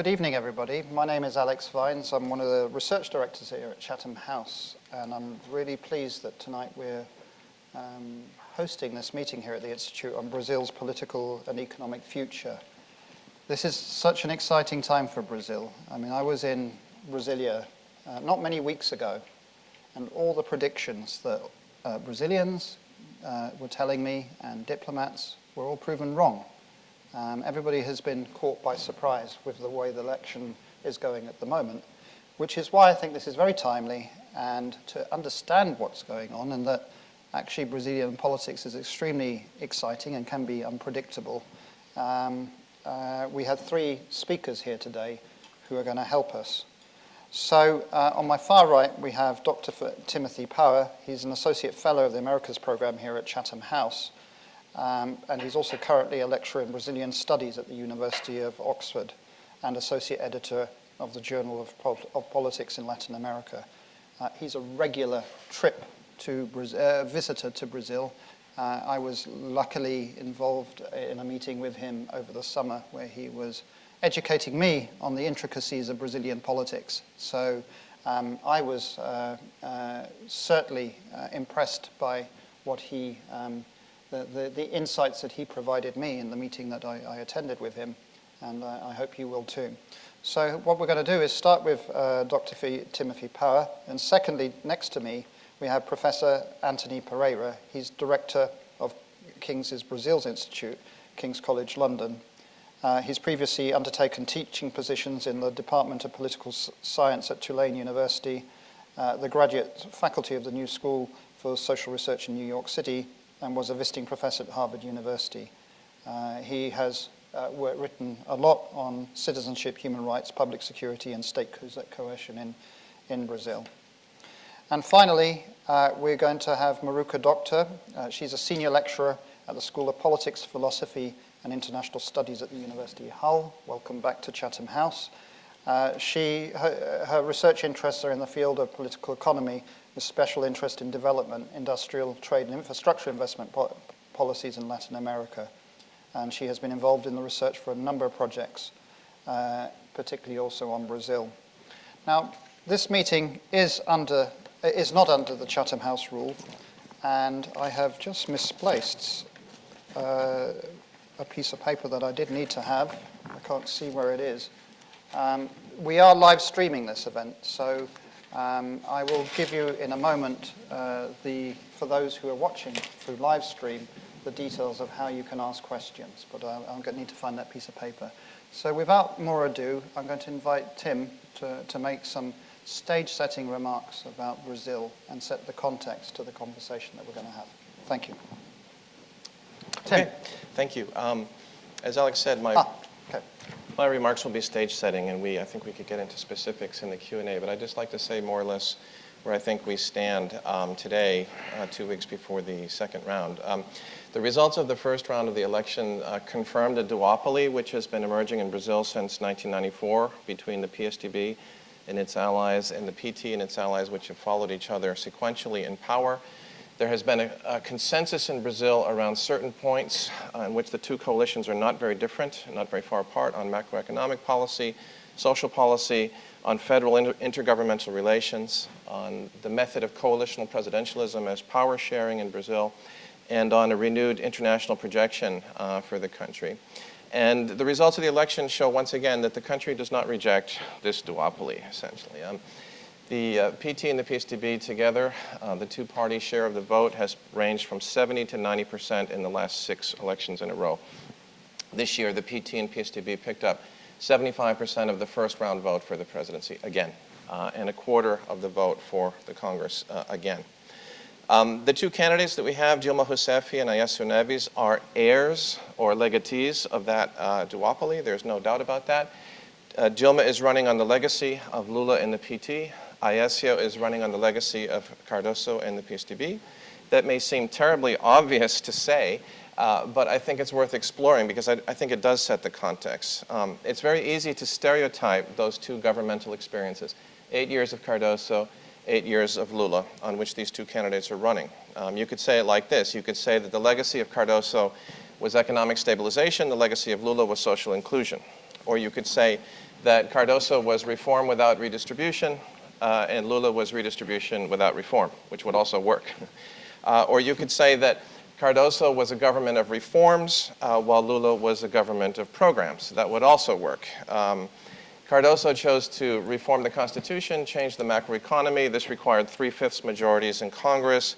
Good evening, everybody. My name is Alex Vines. I'm one of the research directors here at Chatham House, and I'm really pleased that tonight we're hosting this meeting here at the Institute on Brazil's political and economic future. This is such an exciting time for Brazil. I mean, I was in Brasilia not many weeks ago, and all the predictions that Brazilians were telling me and diplomats were all proven wrong. Everybody has been caught by surprise with the way the election is going at the moment, which is why I think this is very timely, and to understand what's going on and that actually Brazilian politics is extremely exciting and can be unpredictable. We have three speakers here today who are going to help us. So on my far right, we have Dr. Timothy Power. He's an Associate Fellow of the Americas Program here at Chatham House. And he's also currently a lecturer in Brazilian Studies at the University of Oxford and Associate Editor of the Journal of Politics in Latin America. He's a regular visitor to Brazil. I was luckily involved in a meeting with him over the summer where he was educating me on the intricacies of Brazilian politics. So I was certainly impressed by what he the insights that he provided me in the meeting that I attended with him, and I hope you will too. So what we're going to do is start with Dr. Timothy Power, and secondly, next to me, we have Professor Anthony Pereira. He's Director of King's Brazil's Institute, King's College London. He's previously undertaken teaching positions in the Department of Political Science at Tulane University, the graduate faculty of the New School for Social Research in New York City, and was a visiting professor at Harvard University. He has written a lot on citizenship, human rights, public security, and state coercion in Brazil. And finally, we're going to have Maruka Doctor. She's a senior lecturer at the School of Politics, Philosophy, and International Studies at the University of Hull. Welcome back to Chatham House. Her research interests are in the field of political economy, with special interest in development, industrial, trade, and infrastructure investment policies in Latin America. And she has been involved in the research for a number of projects, particularly also on Brazil. Now, this meeting is not under the Chatham House rule, and I have just misplaced a piece of paper that I did need to have. I can't see where it is. We are live streaming this event, so I will give you in a moment, for those who are watching through live stream, the details of how you can ask questions, but I'm going to need to find that piece of paper. So without more ado, I'm going to invite Tim to make some stage-setting remarks about Brazil and set the context to the conversation that we're going to have. Thank you. Tim. Okay. Thank you. As Alex said, my remarks will be stage setting, and I think we could get into specifics in the Q&A, but I'd just like to say more or less where I think we stand today, 2 weeks before the second round. The results of the first round of the election confirmed a duopoly which has been emerging in Brazil since 1994 between the PSDB and its allies and the PT and its allies, which have followed each other sequentially in power. There has been a consensus in Brazil around certain points in which the two coalitions are not very different, not very far apart, on macroeconomic policy, social policy, on federal intergovernmental relations, on the method of coalitional presidentialism as power sharing in Brazil, and on a renewed international projection for the country. And the results of the election show once again that the country does not reject this duopoly, essentially. The PT and the PSDB together, the two-party share of the vote has ranged from 70 to 90% in the last 6 elections in a row. This year, the PT and PSDB picked up 75% of the first-round vote for the presidency again, and a quarter of the vote for the Congress again. The two candidates that we have, Dilma Rousseff and Aécio Neves, are heirs or legatees of that duopoly. There's no doubt about that. Dilma is running on the legacy of Lula and the PT. Aécio is running on the legacy of Cardoso and the PSDB. That may seem terribly obvious to say, but I think it's worth exploring because I think it does set the context. It's very easy to stereotype those two governmental experiences. 8 years of Cardoso, 8 years of Lula, on which these two candidates are running. You could say it like this. You could say that the legacy of Cardoso was economic stabilization, the legacy of Lula was social inclusion. Or you could say that Cardoso was reform without redistribution, and Lula was redistribution without reform, which would also work. Or you could say that Cardoso was a government of reforms, while Lula was a government of programs. That would also work. Cardoso chose to reform the Constitution, change the macroeconomy. This required 3/5 majorities in Congress,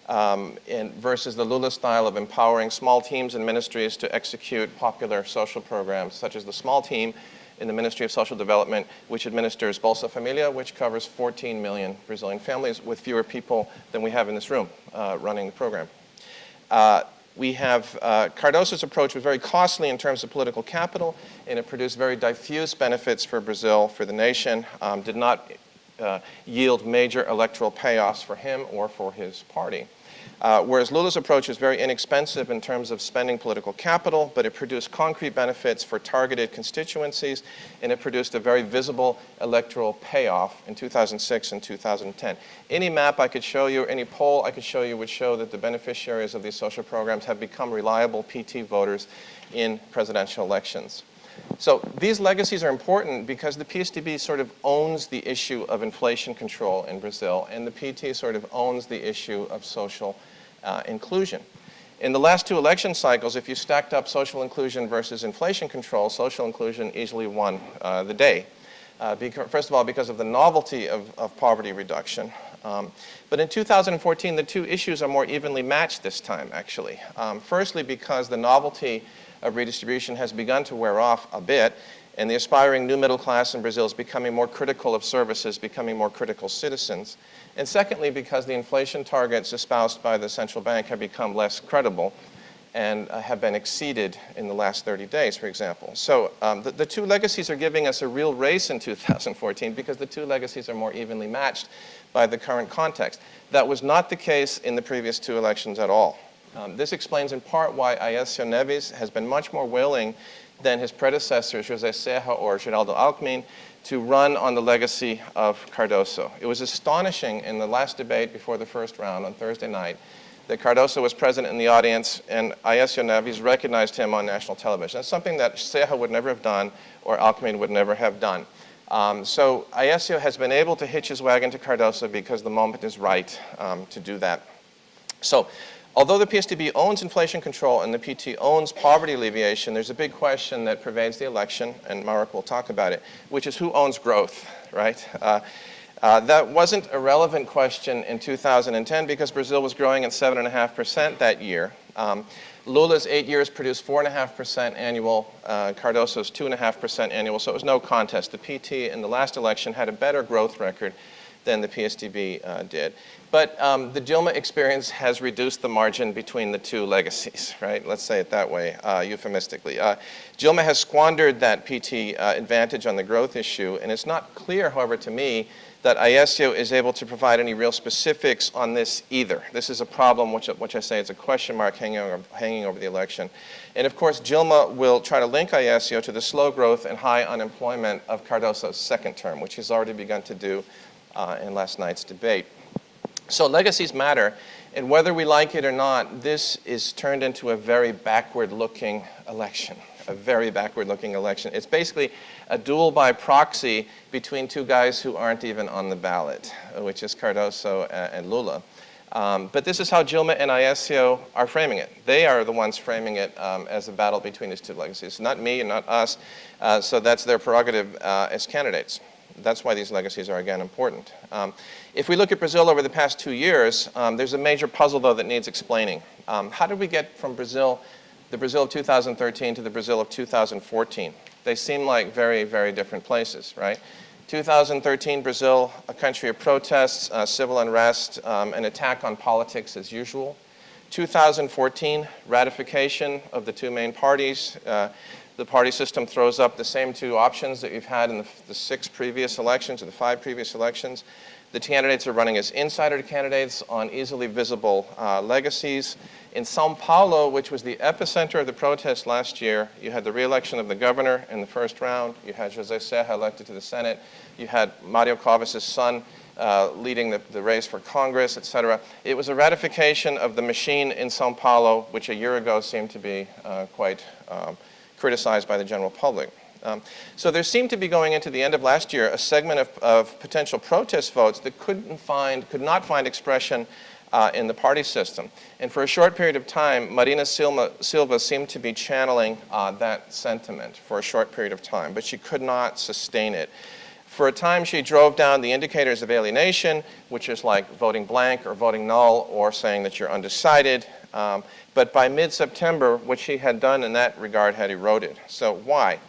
versus the Lula style of empowering small teams and ministries to execute popular social programs, such as the small team in the Ministry of Social Development, which administers Bolsa Familia, which covers 14 million Brazilian families with fewer people than we have in this room running the program. We have Cardoso's approach was very costly in terms of political capital, and it produced very diffuse benefits for Brazil, for the nation, did not yield major electoral payoffs for him or for his party. Whereas Lula's approach was very inexpensive in terms of spending political capital, but it produced concrete benefits for targeted constituencies, and it produced a very visible electoral payoff in 2006 and 2010. Any map I could show you, any poll I could show you would show that the beneficiaries of these social programs have become reliable PT voters in presidential elections. So these legacies are important because the PSDB sort of owns the issue of inflation control in Brazil, and the PT sort of owns the issue of social inclusion. In the last two election cycles, if you stacked up social inclusion versus inflation control, social inclusion easily won the day. First of all, because of the novelty of poverty reduction. But in 2014, the two issues are more evenly matched this time, actually. Firstly, because the novelty of redistribution has begun to wear off a bit, and the aspiring new middle class in Brazil is becoming more critical of services, becoming more critical citizens. And secondly, because the inflation targets espoused by the central bank have become less credible and have been exceeded in the last 30 days, for example. So the two legacies are giving us a real race in 2014 because the two legacies are more evenly matched by the current context. That was not the case in the previous two elections at all. This explains in part why Aécio Neves has been much more willing than his predecessors, José Serra or Geraldo Alckmin, to run on the legacy of Cardoso. It was astonishing in the last debate before the first round on Thursday night that Cardoso was present in the audience and Aécio Neves recognized him on national television. That's something that Serra would never have done or Alckmin would never have done. So Aécio has been able to hitch his wagon to Cardoso because the moment is right to do that. So, although the PSDB owns inflation control and the PT owns poverty alleviation, there's a big question that pervades the election, and Marek will talk about it, which is who owns growth, right? That wasn't a relevant question in 2010 because Brazil was growing at 7.5% that year. Lula's 8 years produced 4.5% annual, Cardoso's 2.5% annual, so it was no contest. The PT in the last election had a better growth record than the PSDB did. But the Dilma experience has reduced the margin between the two legacies, right? Let's say it that way, euphemistically. Dilma has squandered that PT advantage on the growth issue, and it's not clear, however, to me that Aécio is able to provide any real specifics on this either. This is a problem which I say is a question mark hanging over the election. And of course, Dilma will try to link Aécio to the slow growth and high unemployment of Cardoso's second term, which he's already begun to do in last night's debate. So legacies matter, and whether we like it or not, this is turned into a very backward-looking election, a very backward-looking election. It's basically a duel by proxy between two guys who aren't even on the ballot, which is Cardoso and Lula. But this is how Dilma and Aécio are framing it. They are the ones framing it as a battle between these two legacies, not me and not us, so that's their prerogative as candidates. That's why these legacies are, again, important. If we look at Brazil over the past 2 years, there's a major puzzle, though, that needs explaining. How did we get from the Brazil of 2013 to the Brazil of 2014? They seem like very, very different places, right? 2013, Brazil, a country of protests, civil unrest, an attack on politics as usual. 2014, ratification of the two main parties. The party system throws up the same two options that you've had in the 6 previous elections or the 5 previous elections. The candidates are running as insider candidates on easily visible legacies. In São Paulo, which was the epicenter of the protests last year, you had the re-election of the governor in the first round. You had José Serra elected to the Senate. You had Mário Covas' son leading the race for Congress, etc. It was a ratification of the machine in São Paulo, which a year ago seemed to be quite criticized by the general public. So there seemed to be, going into the end of last year, a segment of potential protest votes that could not find expression in the party system. And for a short period of time, Marina Silva seemed to be channeling that sentiment for a short period of time, but she could not sustain it. For a time, she drove down the indicators of alienation, which is like voting blank or voting null or saying that you're undecided. But by mid-September, what she had done in that regard had eroded. So why?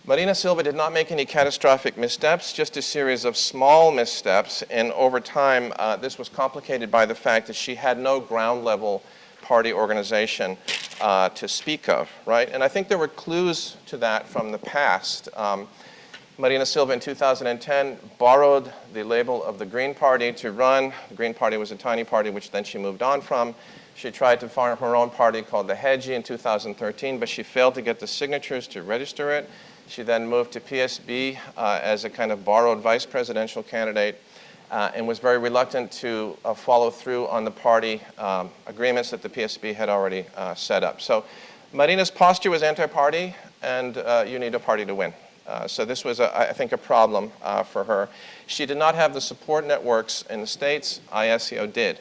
Marina Silva did not make any catastrophic missteps, just a series of small missteps. And over time, this was complicated by the fact that she had no ground-level party organization to speak of, right? And I think there were clues to that from the past. Marina Silva in 2010 borrowed the label of the Green Party to run. The Green Party was a tiny party, which then she moved on from. She tried to form her own party called the Hedgie in 2013, but she failed to get the signatures to register it. She then moved to PSB as a kind of borrowed vice presidential candidate and was very reluctant to follow through on the party agreements that the PSB had already set up. So Marina's posture was anti-party, and you need a party to win. So this was, I think, a problem for her. She did not have the support networks in the States. ISEO did.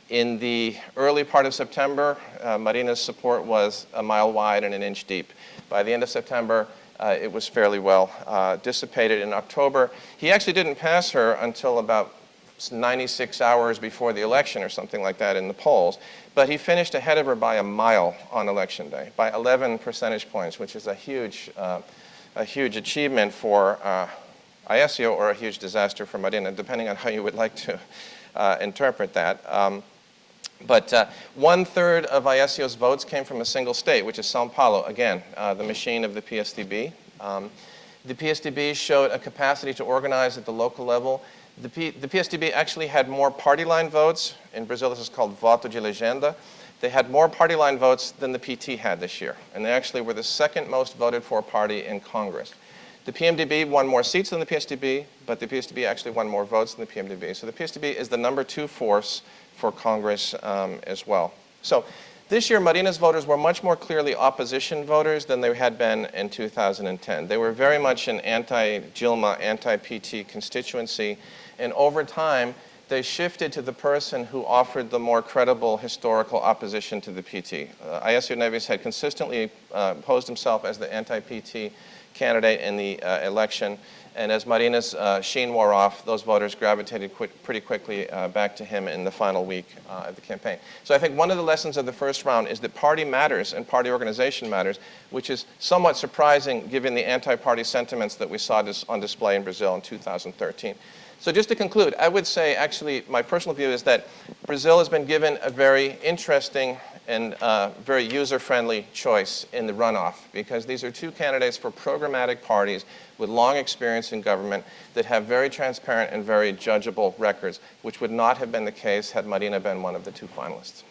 In the early part of September, Marina's support was a mile wide and an inch deep. By the end of September, it was fairly well dissipated. In October, he actually didn't pass her until about 96 hours before the election or something like that in the polls. But he finished ahead of her by a mile on election day, by 11 percentage points, which is a huge achievement for ISEO or a huge disaster for Marina, depending on how you would like to interpret that. But 1/3 of ISEO's votes came from a single state, which is Sao Paulo, again, the machine of the PSDB. The PSDB showed a capacity to organize at the local level. The PSDB actually had more party line votes. In Brazil, this is called voto de legenda. They had more party line votes than the PT had this year. And they actually were the second most voted for party in Congress. The PMDB won more seats than the PSDB, but the PSDB actually won more votes than the PMDB. So the PSDB is the #2 force for Congress as well. So this year, Marina's voters were much more clearly opposition voters than they had been in 2010. They were very much an anti-Dilma, anti-PT constituency. And over time, they shifted to the person who offered the more credible historical opposition to the PT. Aécio Neves had consistently posed himself as the anti-PT candidate in the election. And as Marina's sheen wore off, those voters gravitated pretty quickly back to him in the final week of the campaign. So I think one of the lessons of the first round is that party matters and party organization matters, which is somewhat surprising given the anti-party sentiments that we saw on display in Brazil in 2013. So just to conclude, I would say, actually, my personal view is that Brazil has been given a very interesting and very user-friendly choice in the runoff, because these are two candidates for programmatic parties with long experience in government that have very transparent and very judgeable records, which would not have been the case had Marina been one of the two finalists.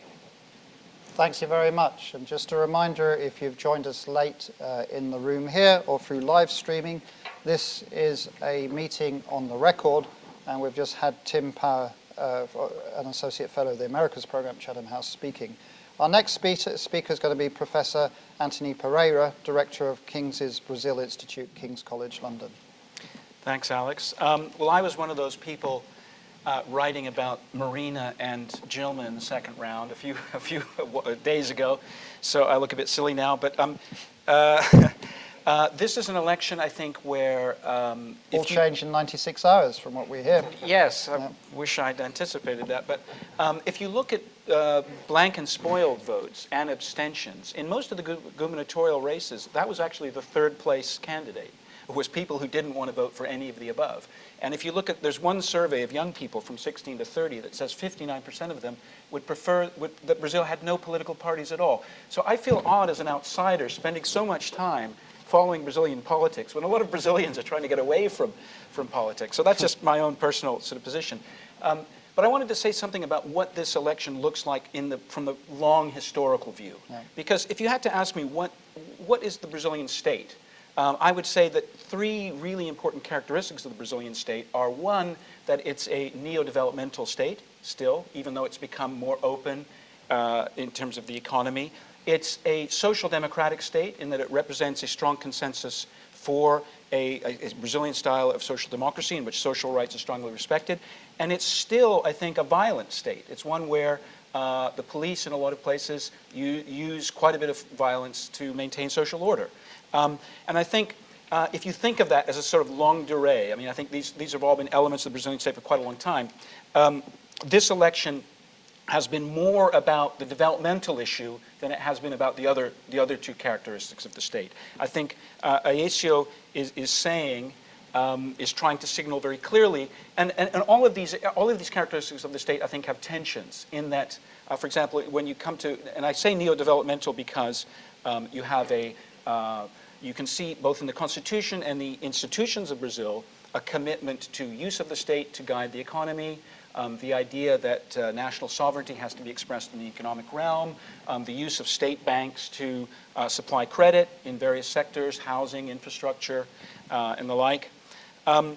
Thanks you very much. And just a reminder, if you've joined us late in the room here or through live streaming, this is a meeting on the record, and we've just had Tim Power, an Associate Fellow of the Americas Program at Chatham House, speaking. Our next speaker is going to be Professor Anthony Pereira, Director of King's Brazil Institute, King's College London. Thanks, Alex. Well, I was one of those people writing about Marina and Dilma in the second round a few days ago, so I look a bit silly now. But this is an election, I think, where all changed in 96 hours from what we hear. Yes, I wish I'd anticipated that. But if you look at blank and spoiled votes and abstentions, in most of the gubernatorial races, that was actually the third place candidate. It was people who didn't want to vote for any of the above. And if you look at, there's one survey of young people from 16 to 30 that says 59% of them would prefer that Brazil had no political parties at all. So I feel odd as an outsider spending so much time following Brazilian politics when a lot of Brazilians are trying to get away from politics. So that's just my own personal sort of position. But I wanted to say something about what this election looks like from the long historical view. Right. Because if you had to ask me what is the Brazilian state, I would say that three really important characteristics of the Brazilian state are, one, that it's a neo-developmental state still, even though it's become more open in terms of the economy. It's a social democratic state in that it represents a strong consensus for a Brazilian style of social democracy in which social rights are strongly respected. And it's still, I think, a violent state. It's one where the police in a lot of places use quite a bit of violence to maintain social order. And I think if you think of that as a sort of longue durée, I mean, I think these have all been elements of the Brazilian state for quite a long time. This election has been more about the developmental issue than it has been about the other two characteristics of the state. I think Aécio is saying, is trying to signal very clearly, and all of these characteristics of the state, I think, have tensions in that, for example, when you come to, and I say neo-developmental because you have you can see both in the Constitution and the institutions of Brazil a commitment to use of the state to guide the economy, the idea that national sovereignty has to be expressed in the economic realm, the use of state banks to supply credit in various sectors, housing, infrastructure, and the like. And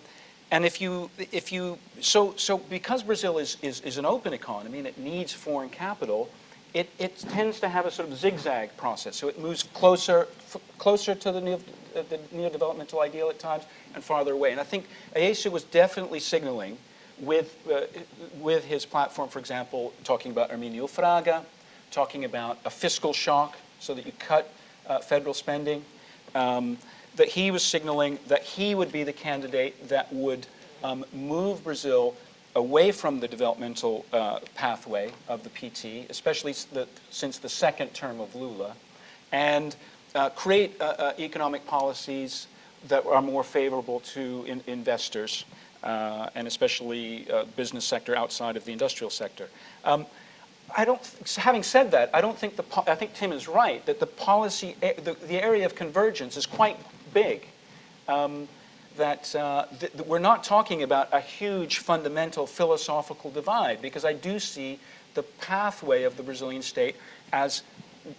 so because Brazil is an open economy and it needs foreign capital, it tends to have a sort of zigzag process. So it moves closer to the neo-developmental ideal at times and farther away. And I think Aécio was definitely signaling with his platform, for example, talking about Hermínio Fraga, talking about a fiscal shock so that you cut federal spending, that he was signaling that he would be the candidate that would move Brazil away from the developmental pathway of the PT, especially since the second term of Lula, and create economic policies that are more favorable to investors, and especially business sector outside of the industrial sector. Having said that, I think Tim is right that the policy, the area of convergence is quite big. We're not talking about a huge fundamental philosophical divide, because I do see the pathway of the Brazilian state as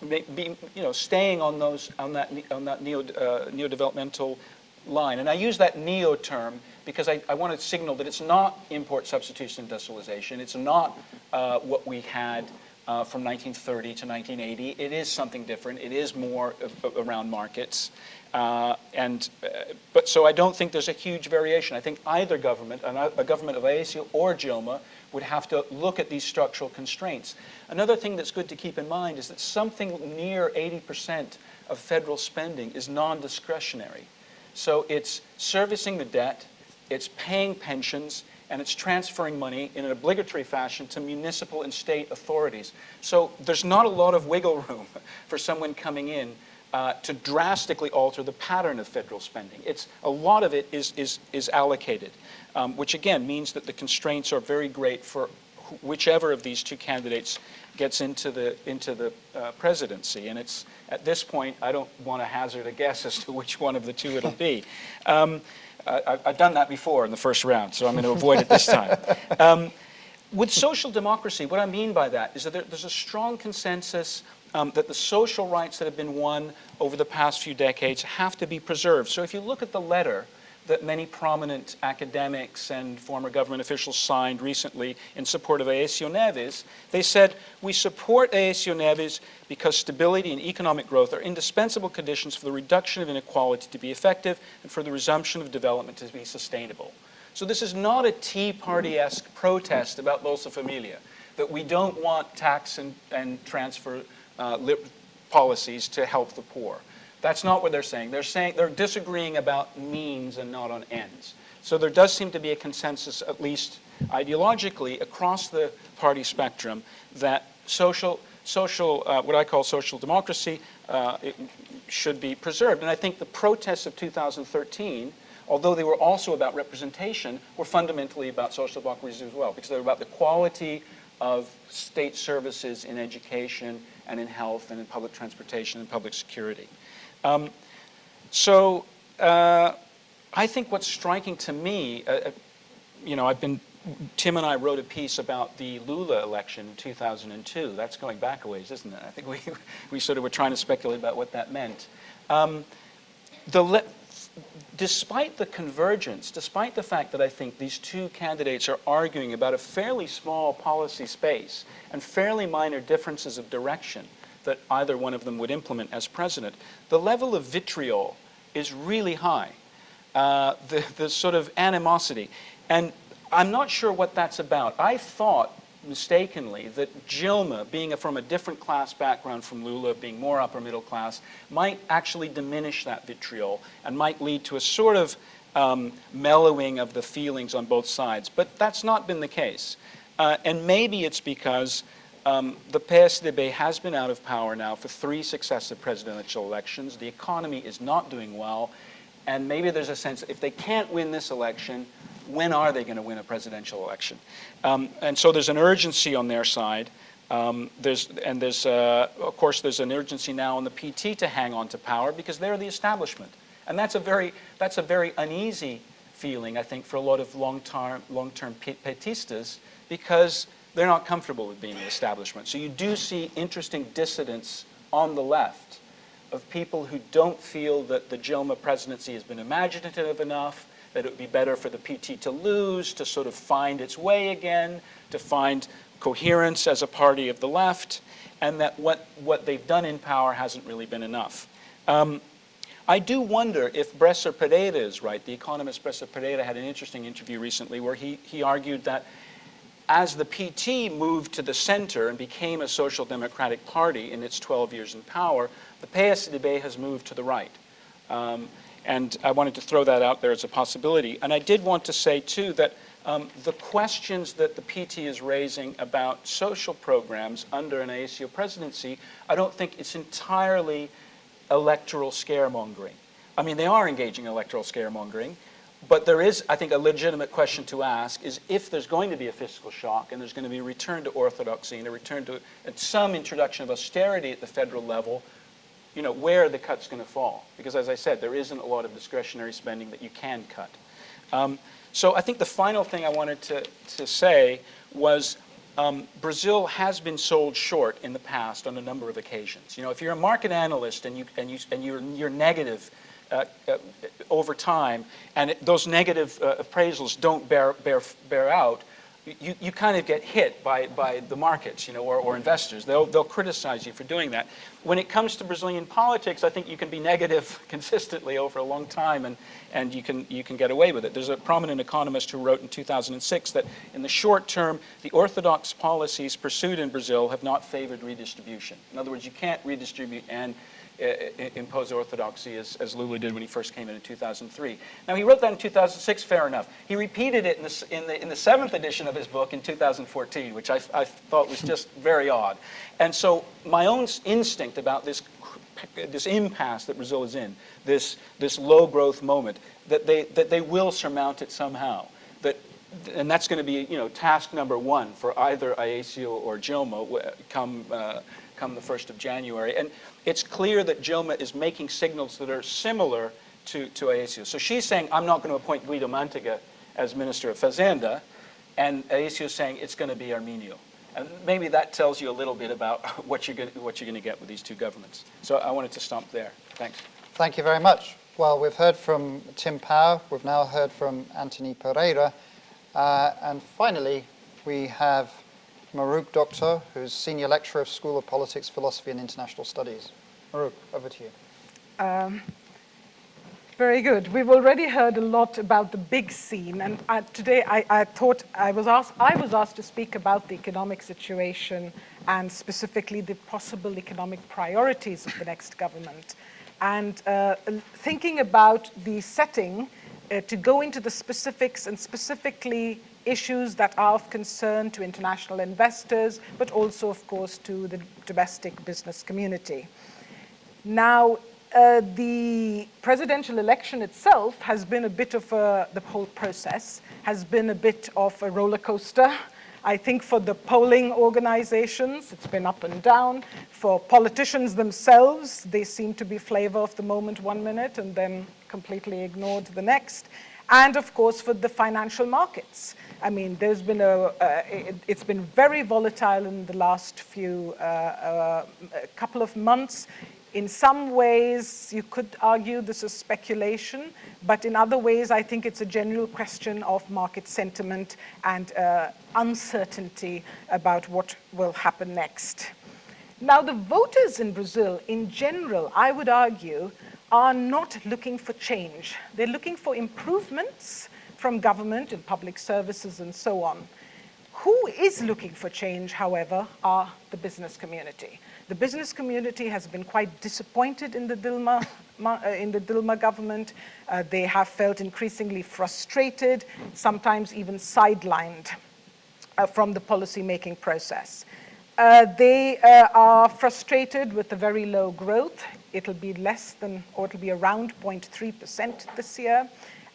being, staying on that neo-developmental line. And I use that neo term because I want to signal that it's not import substitution industrialization. It's not what we had from 1930 to 1980. It is something different. It is more around markets. But so I don't think there's a huge variation. I think either government, a government of Aécio or Dilma, would have to look at these structural constraints. Another thing that's good to keep in mind is that something near 80% of federal spending is non-discretionary. So it's servicing the debt, it's paying pensions, and it's transferring money in an obligatory fashion to municipal and state authorities. So there's not a lot of wiggle room for someone coming in to drastically alter the pattern of federal spending. A lot of it is allocated, which again means that the constraints are very great for whichever of these two candidates gets into the presidency. And it's at this point I don't want to hazard a guess as to which one of the two it'll be. I've done that before in the first round, so I'm going to avoid it this time. With social democracy, what I mean by that is that there's a strong consensus that the social rights that have been won over the past few decades have to be preserved. So if you look at the letter that many prominent academics and former government officials signed recently in support of Aécio Neves, they said, "We support Aécio Neves because stability and economic growth are indispensable conditions for the reduction of inequality to be effective and for the resumption of development to be sustainable." So this is not a Tea Party-esque protest about Bolsa Familia, that we don't want tax and transfer policies to help the poor. That's not what they're saying. They're disagreeing about means and not on ends. So there does seem to be a consensus, at least ideologically, across the party spectrum that what I call social democracy, it should be preserved. And I think the protests of 2013, although they were also about representation, were fundamentally about social democracy as well, because they were about the quality of state services in education and in health and in public transportation and public security. I think what's striking to me, Tim and I wrote a piece about the Lula election in 2002. That's going back a ways, isn't it? I think we sort of were trying to speculate about what that meant. Despite the convergence, despite the fact that I think these two candidates are arguing about a fairly small policy space and fairly minor differences of direction, that either one of them would implement as president, the level of vitriol is really high. The sort of animosity. And I'm not sure what that's about. I thought, mistakenly, that Dilma, being from a different class background from Lula, being more upper middle class, might actually diminish that vitriol and might lead to a sort of mellowing of the feelings on both sides. But that's not been the case. And maybe it's because the PSDB has been out of power now for 3 successive presidential elections. The economy is not doing well. And maybe there's a sense, if they can't win this election, when are they going to win a presidential election? And so there's an urgency on their side. Of course, there's an urgency now on the PT to hang on to power because they're the establishment. And that's a very uneasy feeling, I think, for a lot of long-term petistas because they're not comfortable with being the establishment. So you do see interesting dissidents on the left of people who don't feel that the Dilma presidency has been imaginative enough, that it would be better for the PT to lose, to sort of find its way again, to find coherence as a party of the left, and that what they've done in power hasn't really been enough. I do wonder if Bresser Pereira is right. The economist Bresser Pereira had an interesting interview recently where he argued that as the PT moved to the center and became a social democratic party in its 12 years in power, the PSDB has moved to the right. And I wanted to throw that out there as a possibility. And I did want to say, too, that the questions that the PT is raising about social programs under an ASEO presidency, I don't think it's entirely electoral scaremongering. I mean, they are engaging in electoral scaremongering, but there is, I think, a legitimate question to ask is if there's going to be a fiscal shock and there's going to be a return to orthodoxy and a return to some introduction of austerity at the federal level, you know, where are the cuts going to fall? Because as I said, there isn't a lot of discretionary spending that you can cut. So I think the final thing I wanted to say was Brazil has been sold short in the past on a number of occasions. You know, if you're a market analyst and you're negative over time, and those negative appraisals don't bear out, you kind of get hit by the markets, you know, or investors. They'll criticize you for doing that. When it comes to Brazilian politics, I think you can be negative consistently over a long time, and you can get away with it. There's a prominent economist who wrote in 2006 that in the short term, the orthodox policies pursued in Brazil have not favored redistribution. In other words, you can't redistribute and impose orthodoxy as Lula did when he first came in 2003. Now, he wrote that in 2006, fair enough. He repeated it in the 7th edition of his book in 2014, which I thought was just very odd. And so my own instinct about this impasse that Brazil is in, this low growth moment, that they will surmount it somehow. And that's going to be, you know, task number 1 for either ASEO or Dilma come the 1st of January. And it's clear that Dilma is making signals that are similar to ASEO. So she's saying, I'm not going to appoint Guido Mantega as Minister of Fazenda, and ASEO is saying it's going to be Arminio. And maybe that tells you a little bit about what you're going to get with these two governments. So I wanted to stop there. Thanks. Thank you very much. Well, we've heard from Tim Power. We've now heard from Anthony Pereira. And finally, we have Marouk Doctor, who's Senior Lecturer of School of Politics, Philosophy and International Studies. Marouk, over to you. Very good. We've already heard a lot about the big scene, and today I thought I was asked to speak about the economic situation and specifically the possible economic priorities of the next government. And thinking about the setting, to go into the specifics and specifically issues that are of concern to international investors, but also, of course, to the domestic business community. Now, the presidential election itself has been a bit of the whole process has been a bit of a roller coaster. I think for the polling organizations, it's been up and down. For politicians themselves, they seem to be flavor of the moment 1 minute and then completely ignored the next. And of course, for the financial markets. I mean, there's been it's been very volatile in the last few couple of months. In some ways, you could argue this is speculation, but in other ways, I think it's a general question of market sentiment and uncertainty about what will happen next. Now, the voters in Brazil, in general, I would argue, are not looking for change. They're looking for improvements from government and public services and so on. Who is looking for change, however, are the business community. The business community has been quite disappointed in the Dilma government. They have felt increasingly frustrated, sometimes even sidelined from the policy-making process. They are frustrated with the very low growth. It'll be less than, or it'll be around 0.3% this year,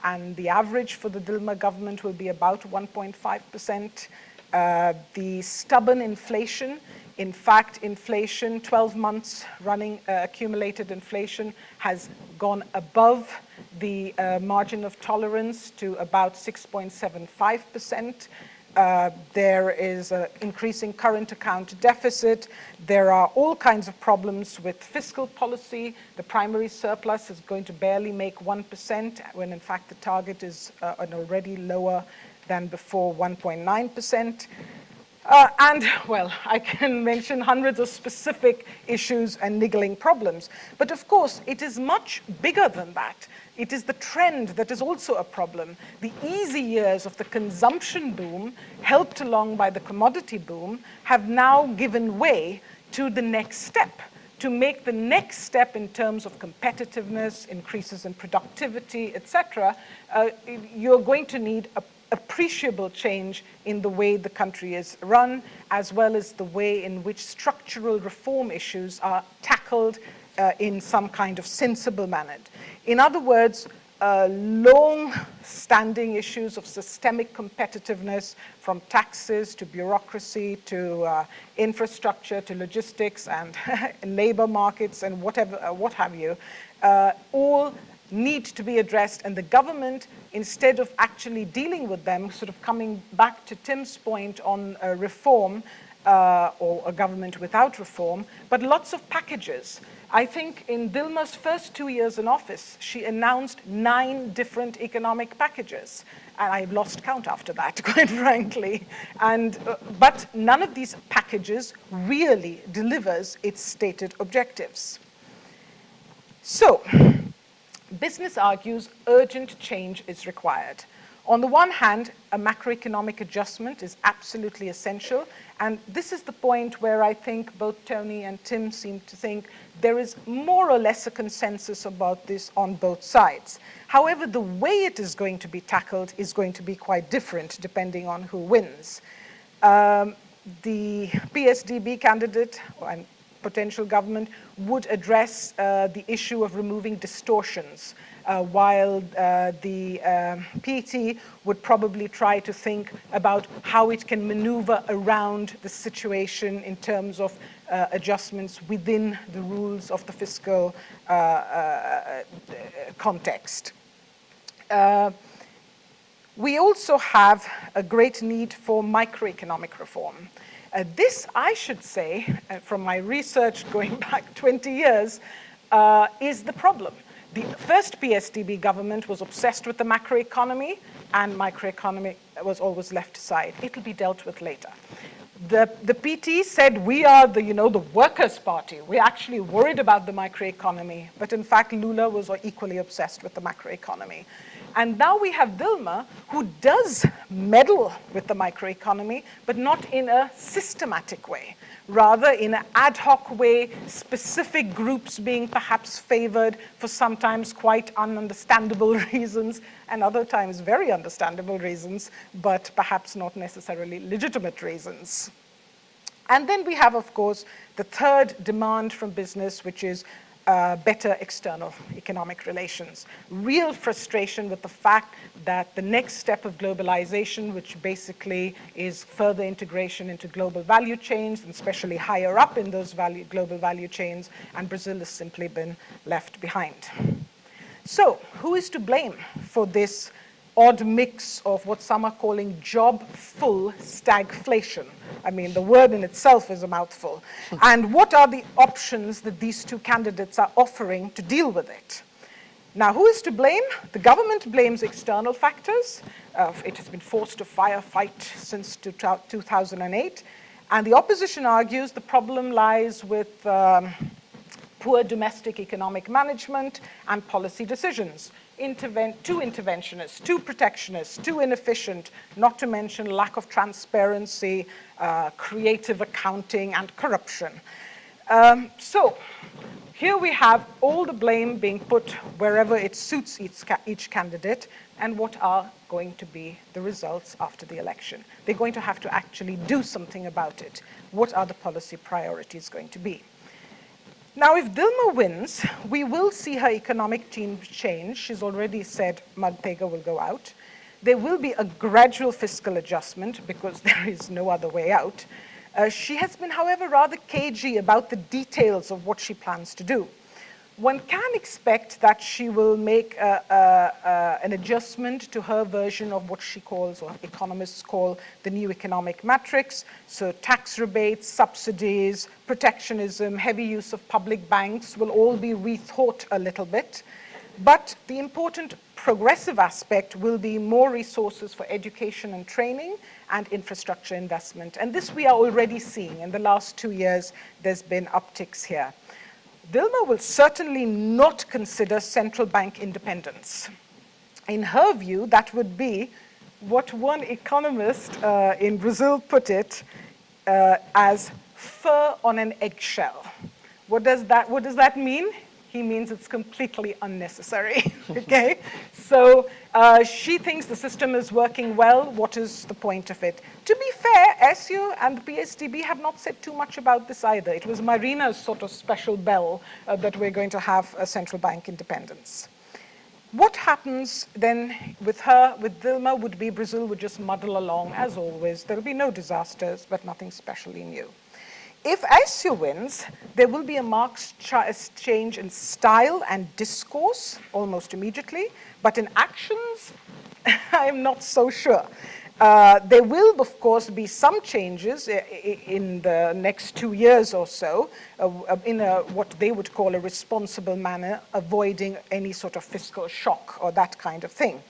and the average for the Dilma government will be about 1.5%. The stubborn inflation, in fact, inflation, 12 months running accumulated inflation has gone above the margin of tolerance to about 6.75%. There is an increasing current account deficit. There are all kinds of problems with fiscal policy. The primary surplus is going to barely make 1%, when in fact the target is an already lower than before 1.9%. And, well, I can mention hundreds of specific issues and niggling problems. But of course, it is much bigger than that. It is the trend that is also a problem. The easy years of the consumption boom, helped along by the commodity boom, have now given way to the next step. To make the next step in terms of competitiveness, increases in productivity, etc., you're going to need a appreciable change in the way the country is run, as well as the way in which structural reform issues are tackled in some kind of sensible manner. In other words, long-standing issues of systemic competitiveness, from taxes to bureaucracy to infrastructure to logistics and labor markets and what have you, all need to be addressed, and the government, instead of actually dealing with them, sort of coming back to Tim's point on reform, or a government without reform, but lots of packages. I think in Dilma's first 2 years in office, she announced 9 different economic packages. And I've lost count after that, quite frankly. But none of these packages really delivers its stated objectives. So, business argues urgent change is required. On the one hand, a macroeconomic adjustment is absolutely essential, and this is the point where I think both Tony and Tim seem to think there is more or less a consensus about this on both sides. However, the way it is going to be tackled is going to be quite different depending on who wins. The PSDB candidate and potential government would address the issue of removing distortions, while the PT would probably try to think about how it can maneuver around the situation in terms of adjustments within the rules of the fiscal context. We also have a great need for microeconomic reform. This, I should say, from my research going back 20 years, is the problem. The first PSDB government was obsessed with the macroeconomy, and microeconomy was always left aside. It'll be dealt with later. The PT said, we are the workers' party. We're actually worried about the microeconomy. But in fact, Lula was equally obsessed with the macroeconomy. And now we have Dilma, who does meddle with the microeconomy, but not in a systematic way. Rather, in an ad hoc way, specific groups being perhaps favored for sometimes quite ununderstandable reasons, and other times very understandable reasons, but perhaps not necessarily legitimate reasons. And then we have, of course, the third demand from business, which is better external economic relations. Real frustration with the fact that the next step of globalization, which basically is further integration into global value chains, and especially higher up in those global value chains, and Brazil has simply been left behind. So, who is to blame for this odd mix of what some are calling job-full stagflation? I mean, the word in itself is a mouthful. And what are the options that these two candidates are offering to deal with it? Now, who is to blame? The government blames external factors. It has been forced to firefight since 2008. And the opposition argues the problem lies with poor domestic economic management and policy decisions. Too interventionist, too protectionist, too inefficient, not to mention lack of transparency, creative accounting, and corruption. So here we have all the blame being put wherever it suits each candidate, and what are going to be the results after the election. They're going to have to actually do something about it. What are the policy priorities going to be? Now, if Dilma wins, we will see her economic team change. She's already said Mantega will go out. There will be a gradual fiscal adjustment because there is no other way out. She has been, however, rather cagey about the details of what she plans to do. One can expect that she will make an adjustment to her version of what she calls, or economists call, the new economic matrix. So tax rebates, subsidies, protectionism, heavy use of public banks will all be rethought a little bit. But the important progressive aspect will be more resources for education and training and infrastructure investment. And this we are already seeing. In the last 2 years, there's been upticks here. Dilma will certainly not consider central bank independence. In her view, that would be what one economist in Brazil put it as fur on an eggshell. What does that mean? He means it's completely unnecessary, okay? So she thinks the system is working well. What is the point of it? To be fair, SU and the PSDB have not said too much about this either. It was Marina's sort of special bell that we're going to have a central bank independence. What happens then with her, with Dilma, would be Brazil would just muddle along as always. There'll be no disasters, but nothing specially new. If Aécio wins, there will be a marked change in style and discourse almost immediately, but in actions, I am not so sure. There will, of course, be some changes in the next 2 years or so in what they would call a responsible manner, avoiding any sort of fiscal shock or that kind of thing.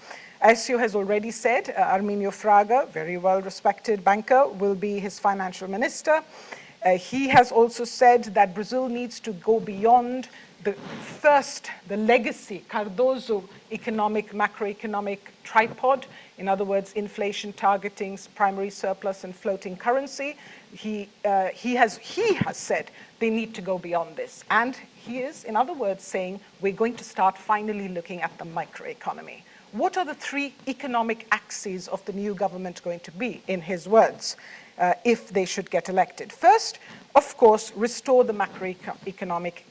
Aécio has already said Arminio Fraga, very well-respected banker, will be his financial minister. He has also said that Brazil needs to go beyond the legacy Cardoso macroeconomic tripod, in other words, inflation targeting, primary surplus, and floating currency. He has said they need to go beyond this. And he is, in other words, saying we're going to start finally looking at the microeconomy. What are the 3 economic axes of the new government going to be, in his words? If they should get elected. First, of course, restore the macroeconomic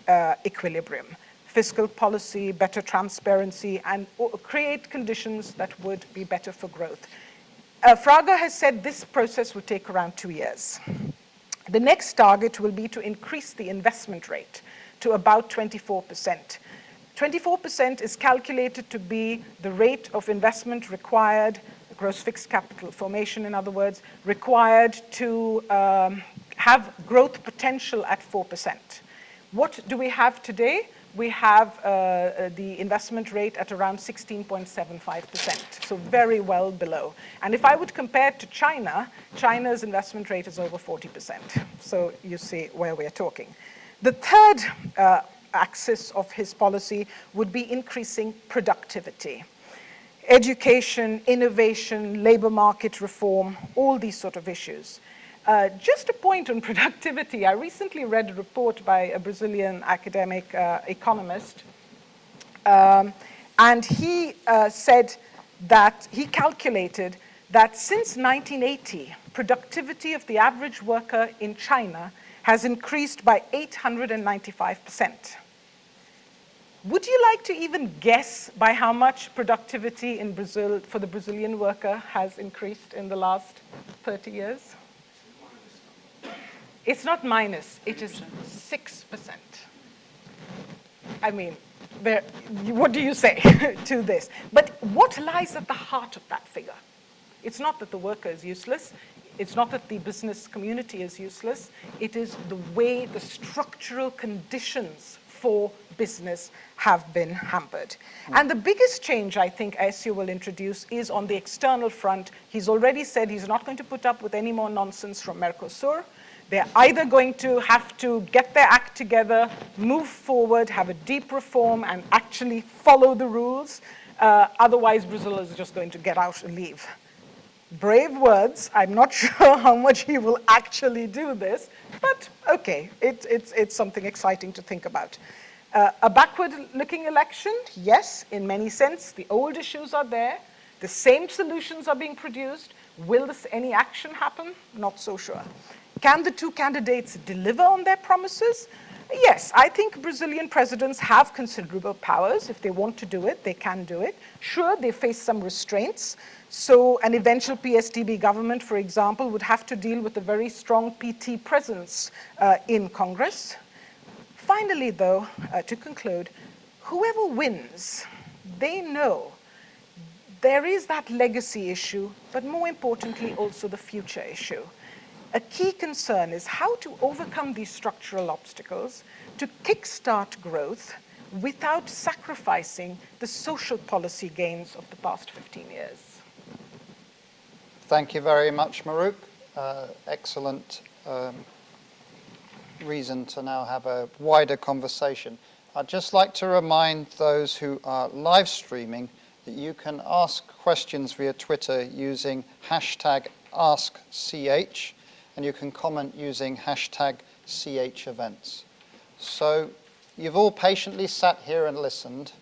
equilibrium, fiscal policy, better transparency, and create conditions that would be better for growth. Fraga has said this process will take around 2 years. The next target will be to increase the investment rate to about 24%. 24% is calculated to be the rate of investment required, gross fixed capital formation, in other words, required to have growth potential at 4%. What do we have today? We have the investment rate at around 16.75%, so very well below. And if I would compare it to China, China's investment rate is over 40%. So you see where we're talking. The third axis of his policy would be increasing productivity. Education, innovation, labor market reform, all these sort of issues. Just a point on productivity. I recently read a report by a Brazilian academic economist, and he said that he calculated that since 1980, productivity of the average worker in China has increased by 895%. Would you like to even guess by how much productivity in Brazil for the Brazilian worker has increased in the last 30 years? It's not minus, it is 6%. I mean, what do you say to this? But what lies at the heart of that figure? It's not that the worker is useless. It's not that the business community is useless. It is the way the structural conditions for business have been hampered. And the biggest change I think Aécio will introduce is on the external front. He's already said he's not going to put up with any more nonsense from Mercosur. They're either going to have to get their act together, move forward, have a deep reform, and actually follow the rules. Otherwise, Brazil is just going to get out and leave. Brave words. I'm not sure how much he will actually do this, but okay, it's something exciting to think about. A backward-looking election, yes, in many sense. The old issues are there. The same solutions are being produced. Will any action happen? Not so sure. Can the two candidates deliver on their promises? Yes, I think Brazilian presidents have considerable powers. If they want to do it, they can do it. Sure, they face some restraints. So an eventual PSDB government, for example, would have to deal with a very strong PT presence in Congress. Finally, though, to conclude, whoever wins, they know there is that legacy issue, but more importantly, also the future issue. A key concern is how to overcome these structural obstacles to kickstart growth without sacrificing the social policy gains of the past 15 years. Thank you very much, Marouk. Excellent reason to now have a wider conversation. I'd just like to remind those who are live streaming that you can ask questions via Twitter using hashtag AskCH, and you can comment using hashtag CHEvents. So you've all patiently sat here and listened.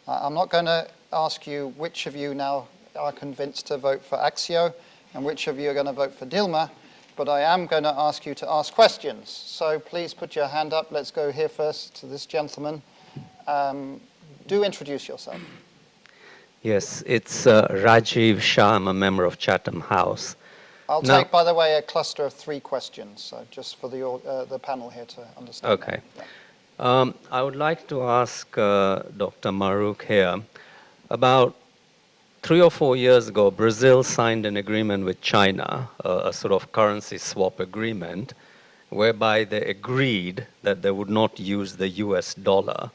I'm not going to ask you which of you now are convinced to vote for Axio and which of you are going to vote for Dilma, but I am going to ask you to ask questions. So please put your hand up. Let's go here first to this gentleman. Do introduce yourself. Yes, it's Rajiv Shah. I'm a member of Chatham House. I'll take, by the way, a cluster of 3 questions, so just for the panel here to understand. Okay. Yeah. I would like to ask Dr. Marouk here, about 3 or 4 years ago, Brazil signed an agreement with China, a sort of currency swap agreement, whereby they agreed that they would not use the US dollar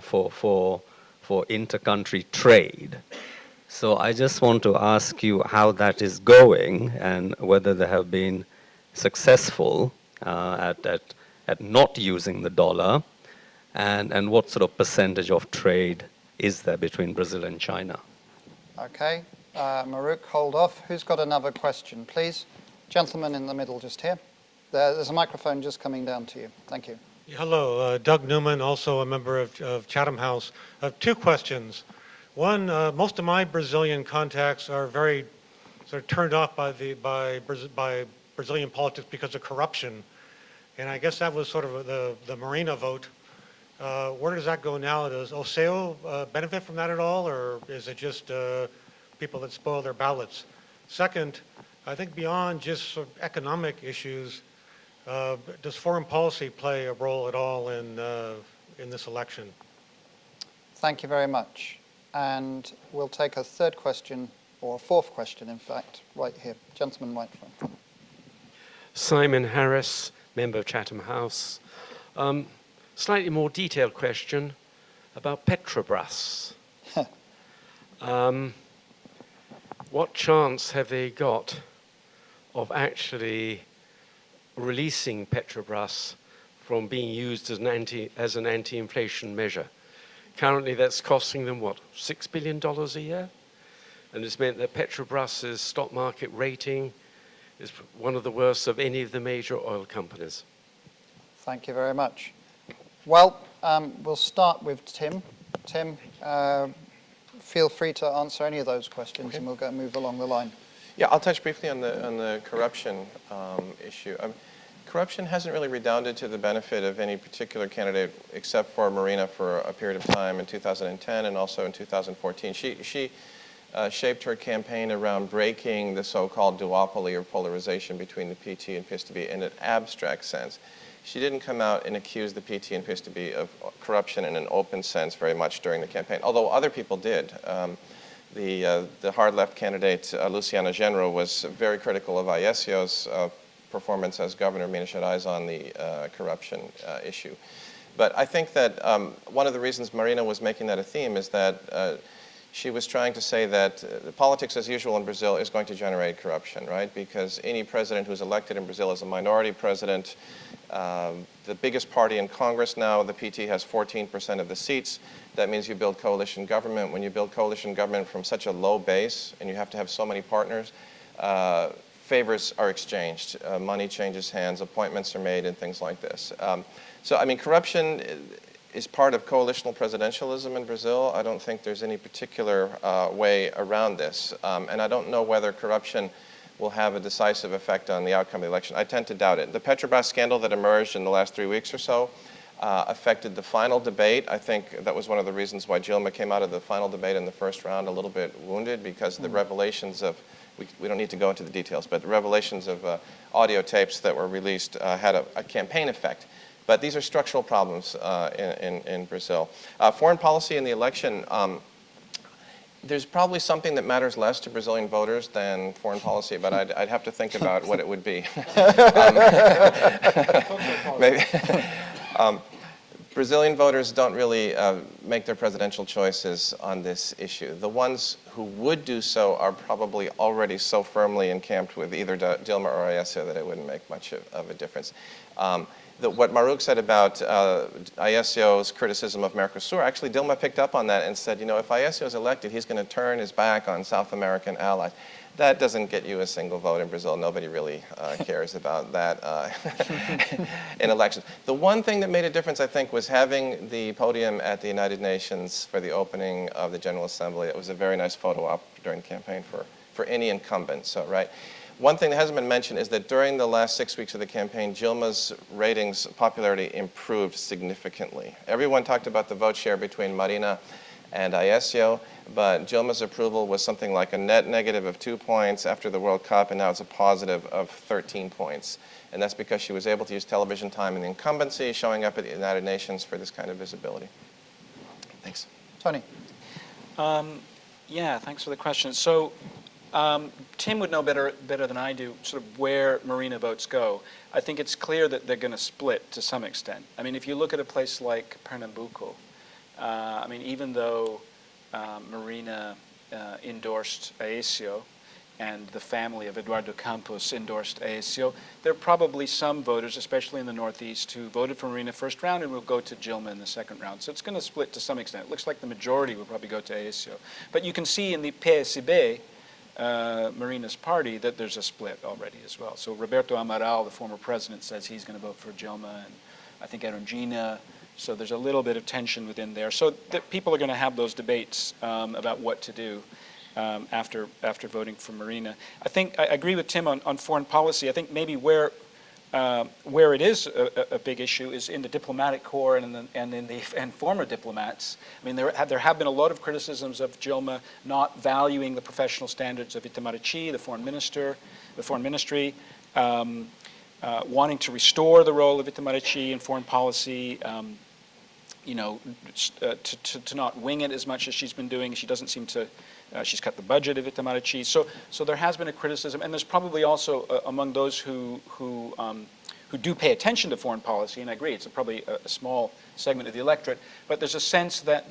for inter-country trade. So I just want to ask you how that is going and whether they have been successful at not using the dollar, and what sort of percentage of trade is there between Brazil and China? Okay. Marouk, hold off. Who's got another question, please? Gentleman in the middle just here. There's a microphone just coming down to you. Thank you. Hello, Doug Newman, also a member of Chatham House. 2 questions. One, most of my Brazilian contacts are very sort of turned off by Brazilian politics because of corruption, and I guess that was sort of the Marina vote. Where does that go now? Does Oseo benefit from that at all, or is it just people that spoil their ballots? Second, I think beyond just sort of economic issues, does foreign policy play a role at all in this election? Thank you very much. And we'll take a 3rd question, or a 4th question, in fact, right here. Gentleman right front. Simon Harris, member of Chatham House. Slightly more detailed question about Petrobras. What chance have they got of actually releasing Petrobras from being used as an anti-inflation measure? Currently, that's costing them, what, $6 billion a year? And it's meant that Petrobras's stock market rating is one of the worst of any of the major oil companies. Thank you very much. Well, we'll start with Tim. Tim, feel free to answer any of those questions, okay, and we'll move along the line. Yeah, I'll touch briefly on the corruption issue. Corruption hasn't really redounded to the benefit of any particular candidate except for Marina for a period of time in 2010 and also in 2014. She shaped her campaign around breaking the so-called duopoly or polarization between the PT and PSDB in an abstract sense. She didn't come out and accuse the PT and PSDB of corruption in an open sense very much during the campaign, although other people did. The hard left candidate, Luciana Genro, was very critical of Aécio's performance as governor of Minas Gerais on the corruption issue. But I think that one of the reasons Marina was making that a theme is that she was trying to say that the politics as usual in Brazil is going to generate corruption, right? Because any president who's elected in Brazil is a minority president. The biggest party in Congress now, the PT, has 14% of the seats. That means you build coalition government. When you build coalition government from such a low base and you have to have so many partners, favors are exchanged, money changes hands, appointments are made, and things like this. So, I mean, corruption is part of coalitional presidentialism in Brazil. I don't think there's any particular way around this. And I don't know whether corruption will have a decisive effect on the outcome of the election. I tend to doubt it. The Petrobras scandal that emerged in the last 3 weeks or so affected the final debate. I think that was one of the reasons why Dilma came out of the final debate in the first round a little bit wounded, because the revelations of, we don't need to go into the details, but the revelations of audio tapes that were released had a campaign effect. But these are structural problems in Brazil. Foreign policy in the election, there's probably something that matters less to Brazilian voters than foreign policy, but I'd have to think about what it would be. Maybe. Brazilian voters don't really make their presidential choices on this issue. The ones who would do so are probably already so firmly encamped with either Dilma or Aécio that it wouldn't make much of a difference. What Maruch said about Aécio's criticism of Mercosur, actually Dilma picked up on that and said, you know, if Aécio is elected, he's going to turn his back on South American allies. That doesn't get you a single vote in Brazil. Nobody really cares about that in elections. The one thing that made a difference, I think, was having the podium at the United Nations for the opening of the General Assembly. It was a very nice photo op during the campaign for any incumbent. So, right. One thing that hasn't been mentioned is that during the last 6 weeks of the campaign, Dilma's ratings, popularity improved significantly. Everyone talked about the vote share between Marina and Aécio, but Dilma's approval was something like a net negative of 2 points after the World Cup, and now it's a positive of 13 points. And that's because she was able to use television time in the incumbency, showing up at the United Nations for this kind of visibility. Thanks. Tony. Yeah, thanks for the question. So, Tim would know better than I do sort of where Marina votes go. I think it's clear that they're going to split to some extent. I mean, if you look at a place like Pernambuco, I mean, even though Marina endorsed Aécio and the family of Eduardo Campos endorsed Aécio, there are probably some voters, especially in the Northeast, who voted for Marina first round and will go to Dilma in the second round. So it's going to split to some extent. It looks like the majority will probably go to Aécio. But you can see in the PSB, Marina's party, that there's a split already as well. So Roberto Amaral, the former president, says he's going to vote for Dilma, and I think Erundina. So there's a little bit of tension within there. So people are going to have those debates about what to do after voting for Marina. I think I agree with Tim on foreign policy. I think maybe where it is a big issue is in the diplomatic corps and former diplomats. I mean, there have been a lot of criticisms of Dilma not valuing the professional standards of Itamaraty, the foreign ministry, wanting to restore the role of Itamaraty in foreign policy. You know, to not wing it as much as she's been doing. She doesn't seem to. She's cut the budget of Itamaraty. So there has been a criticism, and there's probably also among those who do pay attention to foreign policy, and I agree, it's probably a small segment of the electorate, but there's a sense that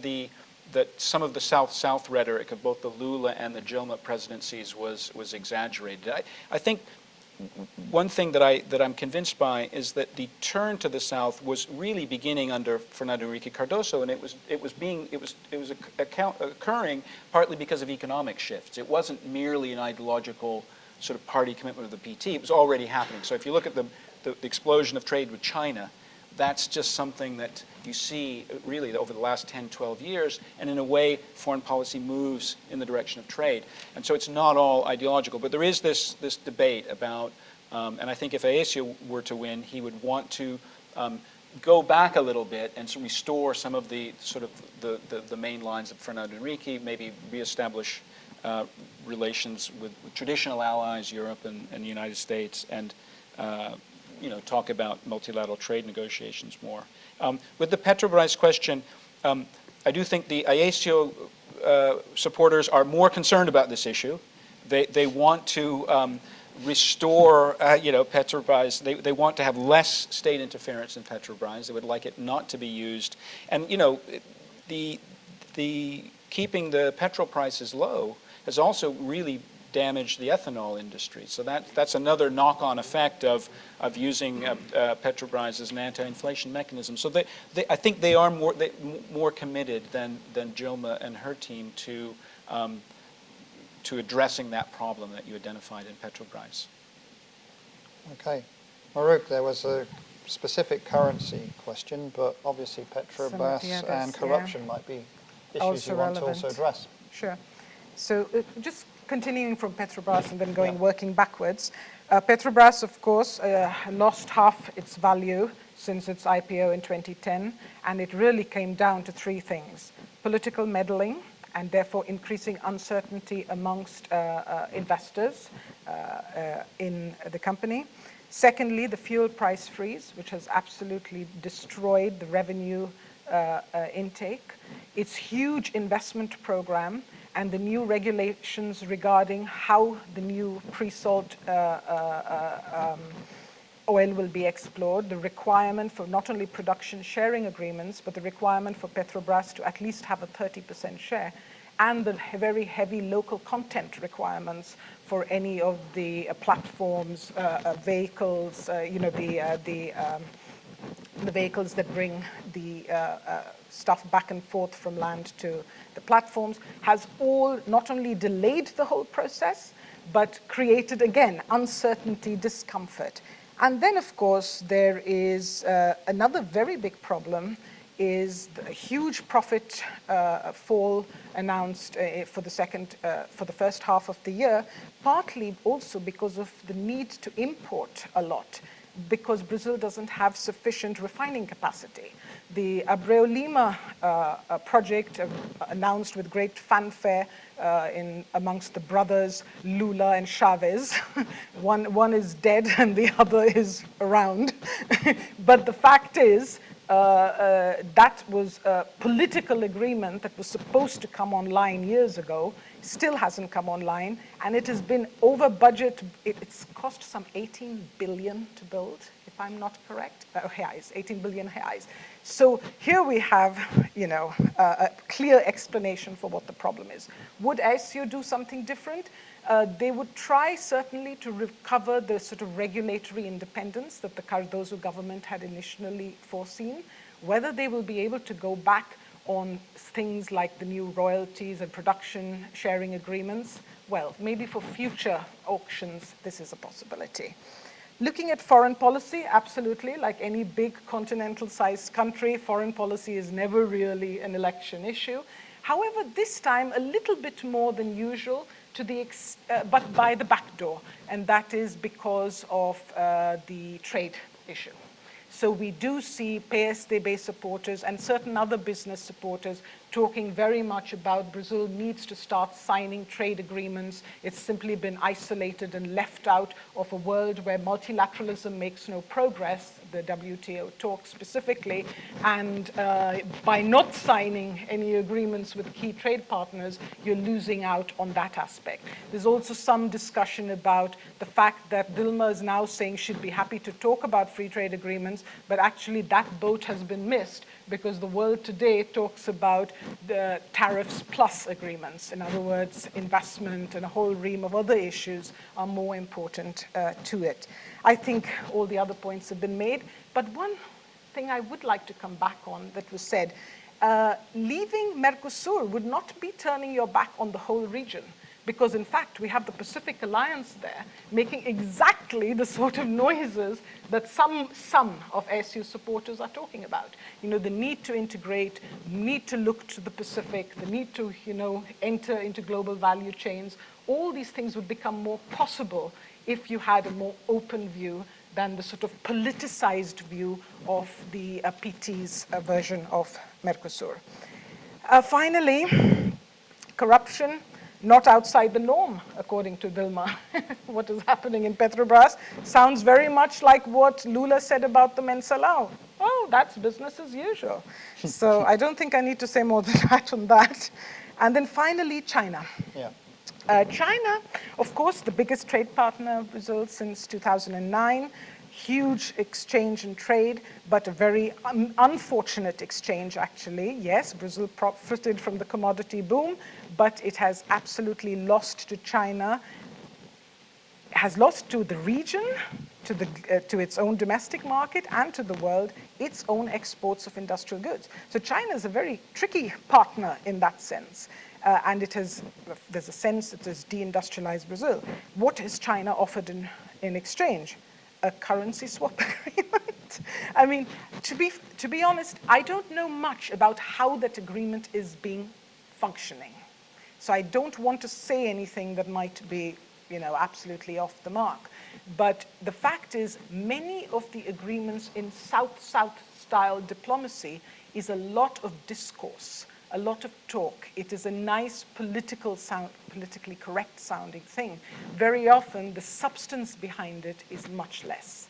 some of the South-South rhetoric of both the Lula and the Dilma presidencies was exaggerated. I think one thing that I'm convinced by is that the turn to the South was really beginning under Fernando Henrique Cardoso, and it was occurring partly because of economic shifts. It wasn't merely an ideological sort of party commitment of the PT. It was already happening. So if you look at the explosion of trade with China, that's just something that you see really over the last 10, 12 years, and in a way, foreign policy moves in the direction of trade. And so it's not all ideological, but there is this debate about, and I think if Aécio were to win, he would want to go back a little bit and restore some of the sort of the main lines of Fernando Henrique, maybe reestablish relations with traditional allies, Europe and the United States, and talk about multilateral trade negotiations more. With the Petrobras question, I do think the Aécio supporters are more concerned about this issue. They want to restore, Petrobras. They want to have less state interference in Petrobras. They would like it not to be used. And the keeping the petrol prices low has also really damaged the ethanol industry. So that's another knock-on effect of using Petrobras as an anti-inflation mechanism. So I think they are more committed than Jilma and her team to addressing that problem that you identified in Petrobras. Okay. Maruk, there was a specific currency question, but obviously Petrobras and corruption might be issues also you want relevant. to also address. Sure. So just continuing from Petrobras and then working backwards. Petrobras, of course, lost half its value since its IPO in 2010, and it really came down to three things: political meddling, and therefore increasing uncertainty amongst investors in the company. Secondly, the fuel price freeze, which has absolutely destroyed the revenue intake. Its huge investment program and the new regulations regarding how the new pre-salt oil will be explored, the requirement for not only production sharing agreements, but the requirement for Petrobras to at least have a 30% share, and the very heavy local content requirements for any of the platforms, vehicles, the vehicles that bring the stuff back and forth from land to the platforms, has all not only delayed the whole process, but created, again, uncertainty, discomfort. And then, of course, there is another very big problem, is the huge profit fall announced for the first half of the year, partly also because of the need to import a lot, because Brazil doesn't have sufficient refining capacity. The Abreu Lima project, announced with great fanfare amongst the brothers Lula and Chavez. One is dead and the other is around. But the fact is, that was a political agreement that was supposed to come online years ago, still hasn't come online, and it has been over budget. It's cost some 18 billion to build, if I'm not correct. Reais, 18 billion reais. So here we have, a clear explanation for what the problem is. Would ASU do something different? They would try certainly to recover the sort of regulatory independence that the Cardoso government had initially foreseen. Whether they will be able to go back on things like the new royalties and production sharing agreements, well, maybe for future auctions, this is a possibility. Looking at foreign policy, absolutely, like any big continental-sized country, foreign policy is never really an election issue. However, this time a little bit more than usual, but by the back door, and that is because of the trade issue. So we do see PSDB supporters and certain other business supporters talking very much about Brazil needs to start signing trade agreements. It's simply been isolated and left out of a world where multilateralism makes no progress, the WTO talks specifically, and by not signing any agreements with key trade partners, you're losing out on that aspect. There's also some discussion about the fact that Dilma is now saying she'd be happy to talk about free trade agreements, but actually that boat has been missed because the world today talks about the tariffs plus agreements. In other words, investment and a whole ream of other issues are more important to it. I think all the other points have been made, but one thing I would like to come back on that was said, leaving Mercosur would not be turning your back on the whole region, because in fact we have the Pacific Alliance there making exactly the sort of noises that some of ASU supporters are talking about. The need to integrate, need to look to the Pacific, the need to enter into global value chains. All these things would become more possible if you had a more open view than the sort of politicized view of the PT's version of Mercosur. Finally, corruption. Not outside the norm, according to Dilma. What is happening in Petrobras sounds very much like what Lula said about the Mensalão. Oh, that's business as usual. So I don't think I need to say more than that on that. And then finally, China. Yeah. China, of course, the biggest trade partner of Brazil since 2009. huge exchange and trade, but a very unfortunate exchange, actually. Yes, Brazil profited from the commodity boom, but it has absolutely lost to China, has lost to the region, to its own domestic market, and to the world, its own exports of industrial goods. So China is a very tricky partner in that sense. And there's a sense it has deindustrialized Brazil. What has China offered in exchange? A currency swap agreement. I mean, to be honest, I don't know much about how that agreement is functioning. So I don't want to say anything that might be, absolutely off the mark. But the fact is, many of the agreements in South-South style diplomacy is a lot of discourse, a lot of talk. It is a nice politically correct sounding thing. Very often, the substance behind it is much less.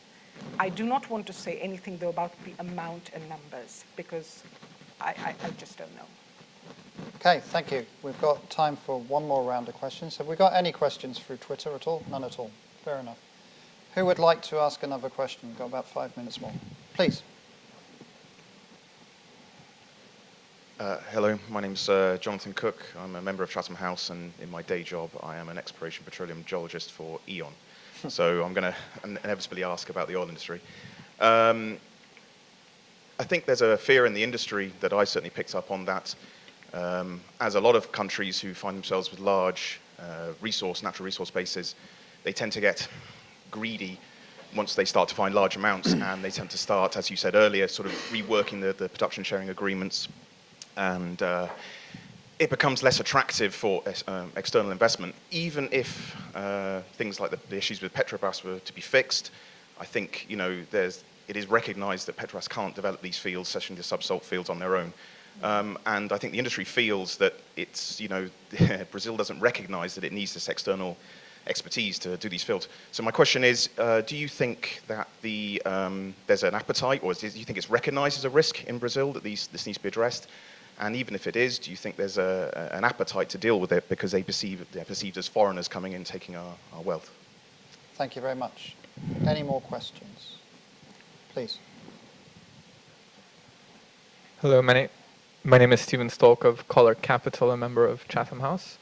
I do not want to say anything, though, about the amount and numbers, because I just don't know. Okay, thank you. We've got time for one more round of questions. Have we got any questions through Twitter at all? None at all. Fair enough. Who would like to ask another question? We've got about 5 minutes more. Please. Hello, my name's Jonathan Cook. I'm a member of Chatham House, and in my day job, I am an exploration petroleum geologist for E.ON. So I'm going to inevitably ask about the oil industry. I think there's a fear in the industry that I certainly picked up on that. As a lot of countries who find themselves with large natural resource bases, they tend to get greedy once they start to find large amounts, and they tend to start, as you said earlier, sort of reworking the production sharing agreements, and it becomes less attractive for external investment. Even if things like the issues with Petrobras were to be fixed, I think it is recognized that Petrobras can't develop these fields, especially the subsalt fields, on their own. And I think the industry feels that it's, Brazil doesn't recognize that it needs this external expertise to do these fields. So my question is, do you think that there's an appetite, or do you think it's recognized as a risk in Brazil that this needs to be addressed? And even if it is, do you think there's an appetite to deal with it because they're perceived as foreigners coming in, taking our wealth? Thank you very much. Any more questions? Please. Hello, my name is Stephen Stolk of Collar Capital, a member of Chatham House.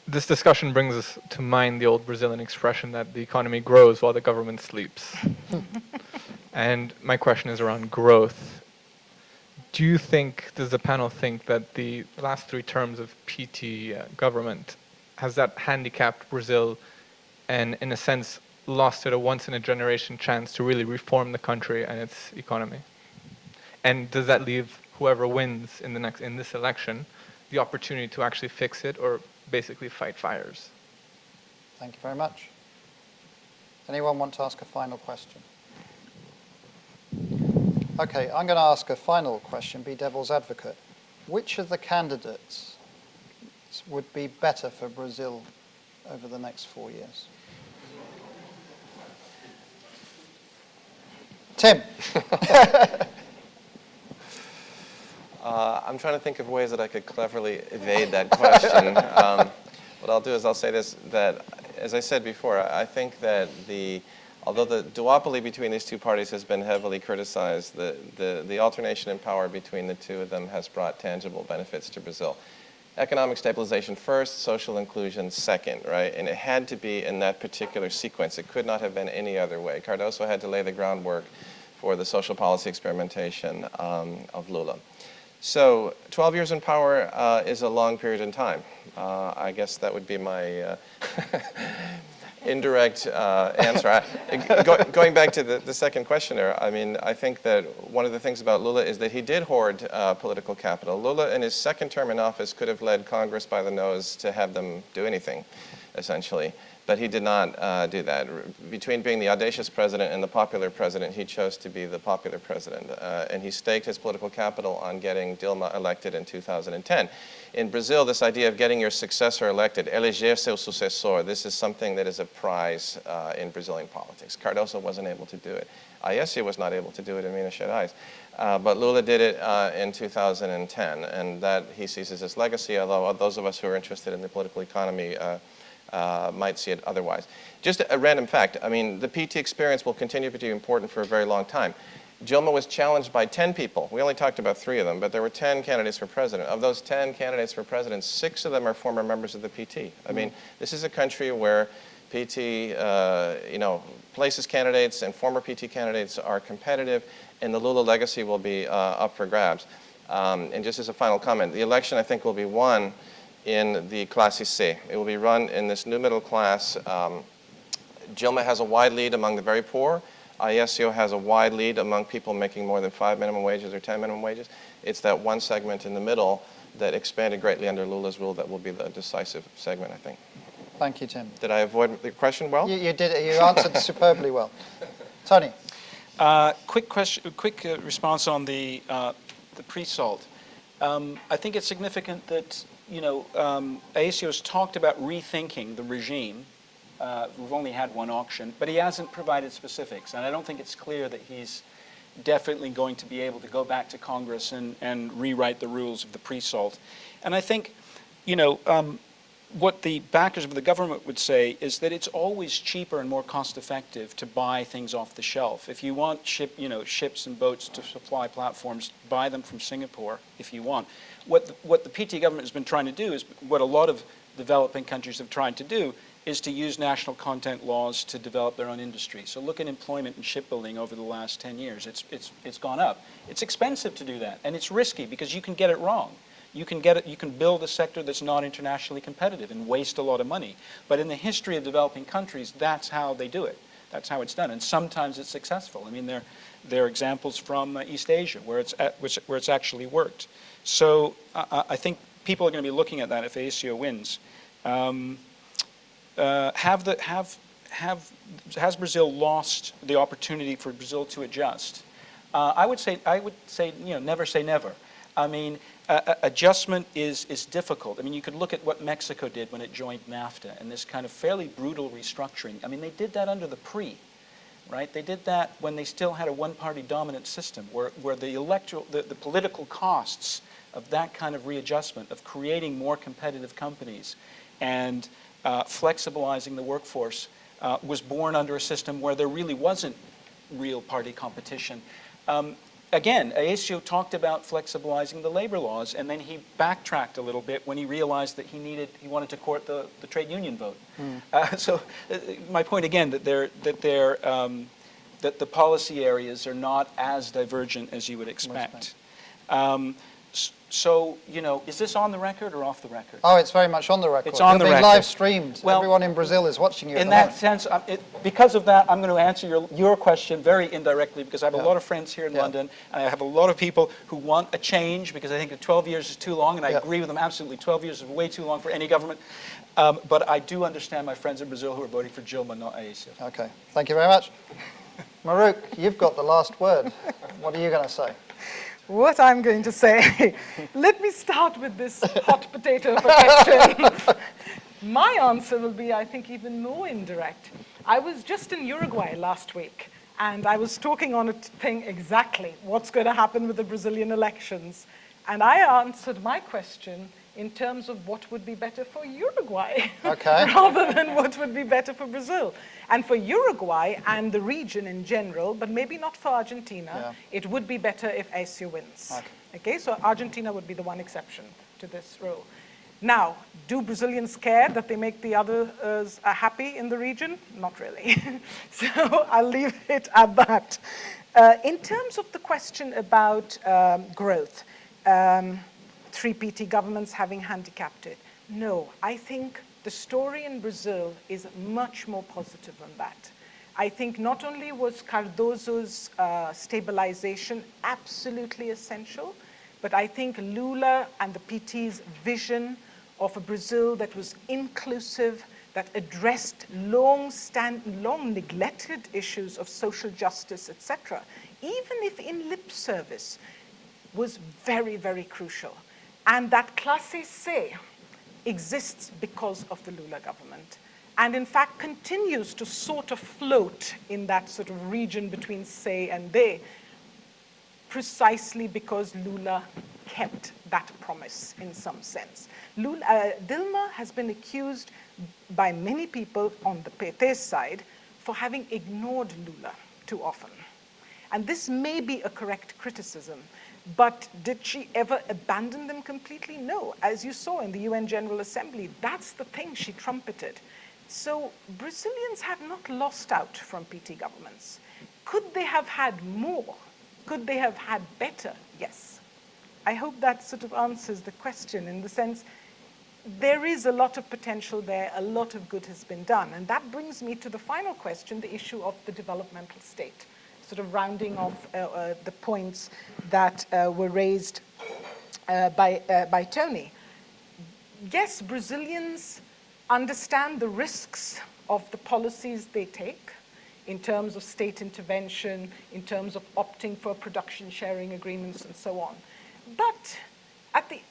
This discussion brings us to mind the old Brazilian expression that the economy grows while the government sleeps. And my question is around growth. Does the panel think that the last 3 terms of PT government, has that handicapped Brazil and, in a sense, lost it a once-in-a-generation chance to really reform the country and its economy? And does that leave whoever wins in this election the opportunity to actually fix it, or basically fight fires? Thank you very much. Anyone want to ask a final question? Okay, I'm going to ask a final question, be devil's advocate. Which of the candidates would be better for Brazil over the next 4 years? Tim. I'm trying to think of ways that I could cleverly evade that question. What I'll do is I'll say this, that, as I said before, I think that although the duopoly between these two parties has been heavily criticized, the alternation in power between the two of them has brought tangible benefits to Brazil. Economic stabilization first, social inclusion second, right? And it had to be in that particular sequence. It could not have been any other way. Cardoso had to lay the groundwork for the social policy experimentation of Lula. So 12 years in power is a long period in time. I guess that would be my indirect answer. Going back to the second questioner, I mean, I think that one of the things about Lula is that he did hoard political capital. Lula, in his second term in office, could have led Congress by the nose to have them do anything, essentially. But he did not do that. Between being the audacious president and the popular president, he chose to be the popular president. And he staked his political capital on getting Dilma elected in 2010. In Brazil, this idea of getting your successor elected, eleger seu sucessor, this is something that is a prize in Brazilian politics. Cardoso wasn't able to do it. Aécio was not able to do it in Minas Gerais. But Lula did it in 2010, and that he sees as his legacy, although those of us who are interested in the political economy might see it otherwise. Just a random fact, I mean, the PT experience will continue to be important for a very long time. Dilma was challenged by 10 people. We only talked about 3 of them, but there were 10 candidates for president. Of those 10 candidates for president, 6 of them are former members of the PT. I mean, this is a country where PT, places candidates and former PT candidates are competitive, and the Lula legacy will be up for grabs. And just as a final comment, the election, I think, will be won in the Classe C. It will be run in this new middle class. Dilma has a wide lead among the very poor. IESO has a wide lead among people making more than 5 minimum wages or 10 minimum wages. It's that one segment in the middle that expanded greatly under Lula's rule that will be the decisive segment, I think. Thank you, Tim. Did I avoid the question well? You did. You answered superbly well. Tony. Quick response on the pre-salt. I think it's significant that ASIO has talked about rethinking the regime. We've only had one auction, but he hasn't provided specifics, and I don't think it's clear that he's definitely going to be able to go back to Congress and rewrite the rules of the pre-salt. And I think, what the backers of the government would say is that it's always cheaper and more cost-effective to buy things off the shelf. If you want ships and boats to supply platforms, buy them from Singapore if you want. What the PT government has been trying to do is what a lot of developing countries have tried to do, is to use national content laws to develop their own industry. So look at employment in shipbuilding over the last 10 years. It's gone up. It's expensive to do that, and it's risky because you can get it wrong. You can build a sector that's not internationally competitive and waste a lot of money. But in the history of developing countries, that's how they do it. That's how it's done, and sometimes it's successful. I mean, there are examples from East Asia where it's actually worked. So I think people are going to be looking at that if ASIO wins. Has Brazil lost the opportunity for Brazil to adjust? I would say never say never. I mean, adjustment is difficult. I mean, you could look at what Mexico did when it joined NAFTA and this kind of fairly brutal restructuring. I mean, they did that under the PRI, right? They did that when they still had a one-party dominant system, where the political costs of that kind of readjustment, of creating more competitive companies and flexibilizing the workforce, was born under a system where there really wasn't real party competition. Again, ASIO talked about flexibilizing the labor laws, and then he backtracked a little bit when he realized that he wanted to court the trade union vote. So my point again, that the policy areas are not as divergent as you would expect. So, is this on the record or off the record? Oh, it's very much on the record. It's on the record. You're being live streamed. Well, everyone in Brazil is watching you. In that sense, because of that, I'm going to answer your question very indirectly, because I have a lot of friends here in London, and I have a lot of people who want a change, because I think that 12 years is too long, and I agree with them absolutely. 12 years is way too long for any government. But I do understand my friends in Brazil who are voting for Dilma, not ASIO. Okay, thank you very much. Marouk, you've got the last word. What are you going to say? What I'm going to say, let me start with this hot potato of a question. My answer will be, I think, even more indirect. I was just in Uruguay last week, and I was talking on a thing exactly, what's going to happen with the Brazilian elections. And I answered my question in terms of what would be better for Uruguay, rather than what would be better for Brazil. And for Uruguay and the region in general, but maybe not for Argentina, it would be better if ASIO wins. Okay, so Argentina would be the one exception to this rule. Now, do Brazilians care that they make the others happy in the region? Not really. So I'll leave it at that. In terms of the question about growth, 3 PT governments having handicapped it. No, I think the story in Brazil is much more positive than that. I think not only was Cardoso's stabilization absolutely essential, but I think Lula and the PT's vision of a Brazil that was inclusive, that addressed long neglected issues of social justice, etc., even if in lip service, was very, very crucial. And that classe C exists because of the Lula government, and in fact continues to sort of float in that sort of region between C and D, precisely because Lula kept that promise in some sense. Dilma has been accused by many people on the PT side for having ignored Lula too often. And this may be a correct criticism, but did she ever abandon them completely? No. As you saw in the UN General Assembly, that's the thing she trumpeted. So Brazilians have not lost out from PT governments. Could they have had more? Could they have had better? Yes. I hope that sort of answers the question in the sense there is a lot of potential there, a lot of good has been done. And that brings me to the final question, the issue of the developmental state, sort of rounding off the points that were raised by Tony. Yes, Brazilians understand the risks of the policies they take in terms of state intervention, in terms of opting for production sharing agreements and so on. But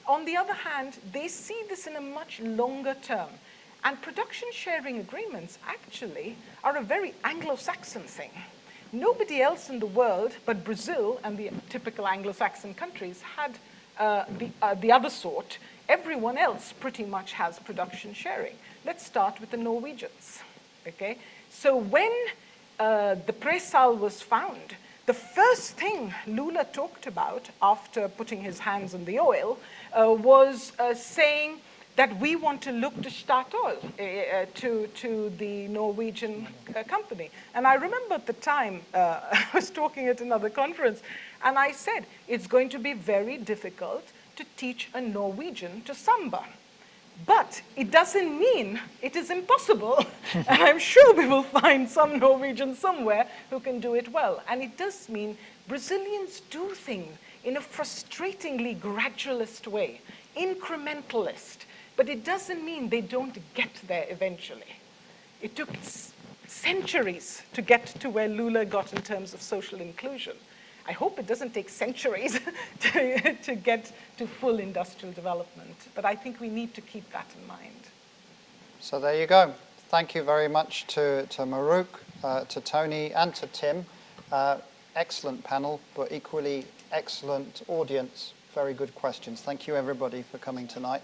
on the other hand, they see this in a much longer term. And production sharing agreements actually are a very Anglo-Saxon thing. Nobody else in the world but Brazil and the typical Anglo-Saxon countries had the other sort. Everyone else pretty much has production sharing. Let's start with the Norwegians, okay? So when the pre-sal was found, the first thing Lula talked about after putting his hands on the oil was saying that we want to look to Statoil, to the Norwegian company. And I remember at the time, I was talking at another conference, and I said, it's going to be very difficult to teach a Norwegian to samba. But it doesn't mean it is impossible. And I'm sure we will find some Norwegian somewhere who can do it well. And it does mean Brazilians do things in a frustratingly gradualist way, incrementalist. But it doesn't mean they don't get there eventually. It took centuries to get to where Lula got in terms of social inclusion. I hope it doesn't take centuries to get to full industrial development. But I think we need to keep that in mind. So there you go. Thank you very much to Maruk, to Tony, and to Tim. Excellent panel, but equally excellent audience. Very good questions. Thank you, everybody, for coming tonight.